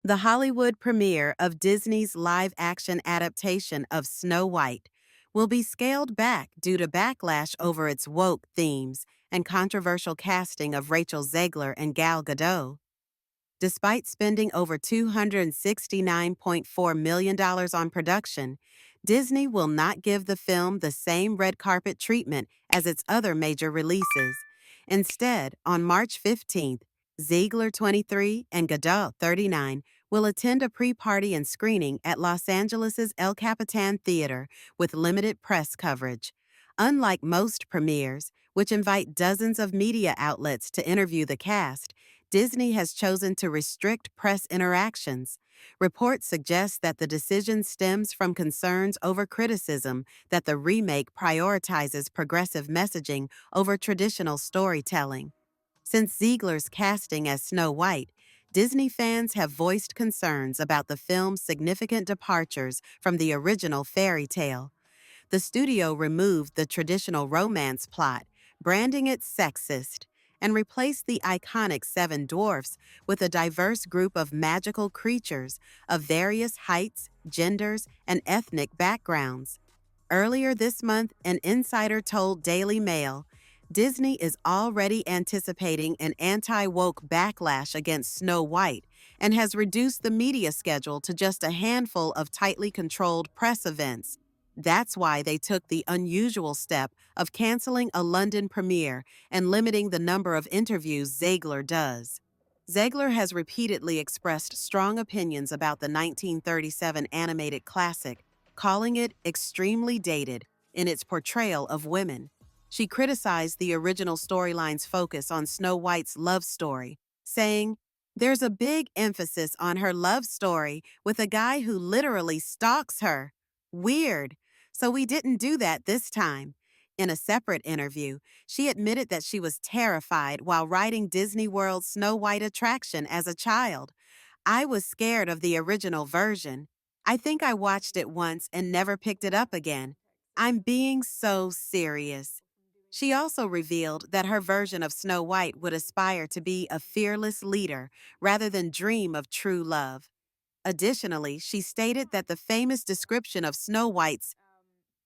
The Hollywood premiere of Disney's live-action adaptation of Snow White will be scaled back due to backlash over its woke themes and controversial casting of Rachel Zegler and Gal Gadot. Despite spending over $269.4 million on production, Disney will not give the film the same red carpet treatment as its other major releases. Instead, on March 15th, Ziegler 23 and Gadot 39 will attend a pre-party and screening at Los Angeles' El Capitan Theater with limited press coverage. Unlike most premieres, which invite dozens of media outlets to interview the cast, Disney has chosen to restrict press interactions. Reports suggest that the decision stems from concerns over criticism that the remake prioritizes progressive messaging over traditional storytelling. Since Ziegler's casting as Snow White, Disney fans have voiced concerns about the film's significant departures from the original fairy tale. The studio removed the traditional romance plot, branding it sexist, and replaced the iconic seven dwarfs with a diverse group of magical creatures of various heights, genders, and ethnic backgrounds. Earlier this month, an insider told Daily Mail, Disney is already anticipating an anti-woke backlash against Snow White and has reduced the media schedule to just a handful of tightly controlled press events. That's why they took the unusual step of canceling a London premiere and limiting the number of interviews Zegler does. Zegler has repeatedly expressed strong opinions about the 1937 animated classic, calling it extremely dated in its portrayal of women. She criticized the original storyline's focus on Snow White's love story, saying, "There's a big emphasis on her love story with a guy who literally stalks her. Weird. So we didn't do that this time." In a separate interview, she admitted that she was terrified while riding Disney World's Snow White attraction as a child. "I was scared of the original version. I think I watched it once and never picked it up again. I'm being so serious." She also revealed that her version of Snow White would aspire to be a fearless leader rather than dream of true love. Additionally, she stated that the famous description of Snow White's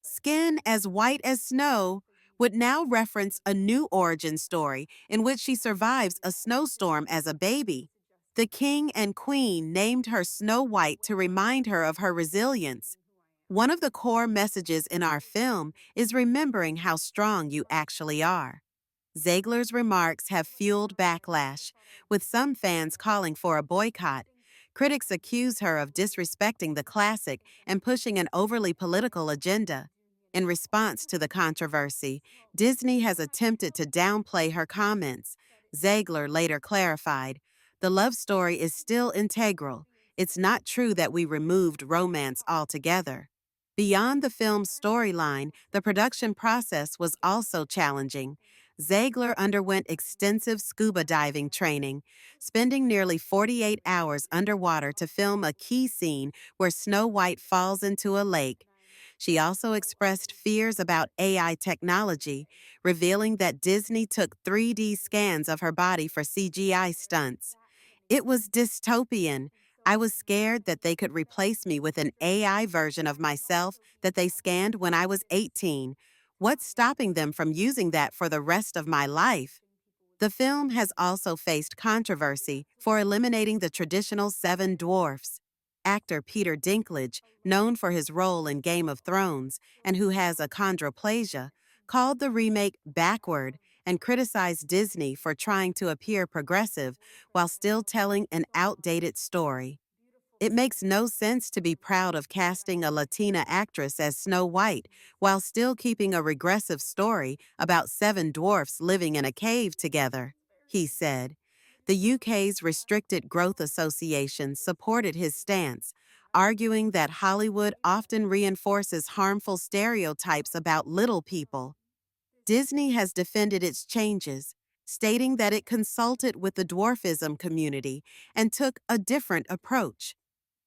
skin as white as snow would now reference a new origin story in which she survives a snowstorm as a baby. The king and queen named her Snow White to remind her of her resilience. "One of the core messages in our film is remembering how strong you actually are." Zegler's remarks have fueled backlash, with some fans calling for a boycott. Critics accuse her of disrespecting the classic and pushing an overly political agenda. In response to the controversy, Disney has attempted to downplay her comments. Zegler later clarified, "The love story is still integral. It's not true that we removed romance altogether." Beyond the film's storyline, the production process was also challenging. Zegler underwent extensive scuba diving training, spending nearly 48 hours underwater to film a key scene where Snow White falls into a lake. She also expressed fears about AI technology, revealing that Disney took 3D scans of her body for CGI stunts. "It was dystopian. I was scared that they could replace me with an AI version of myself that they scanned when I was 18. What's stopping them from using that for the rest of my life?" The film has also faced controversy for eliminating the traditional seven dwarfs. Actor Peter Dinklage, known for his role in Game of Thrones and who has achondroplasia, called the remake backward and criticized Disney for trying to appear progressive while still telling an outdated story. "It makes no sense to be proud of casting a Latina actress as Snow White while still keeping a regressive story about seven dwarfs living in a cave together," he said. The UK's Restricted Growth Association supported his stance, arguing that Hollywood often reinforces harmful stereotypes about little people. Disney has defended its changes, stating that it consulted with the dwarfism community and took a different approach.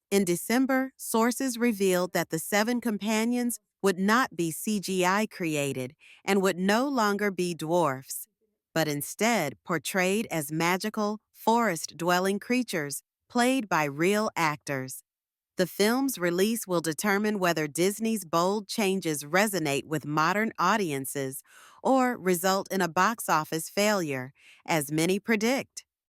In December, sources revealed that the seven companions would not be CGI created and would no longer be dwarfs, but instead portrayed as magical, forest-dwelling creatures played by real actors. The film's release will determine whether Disney's bold changes resonate with modern audiences or result in a box office failure, as many predict.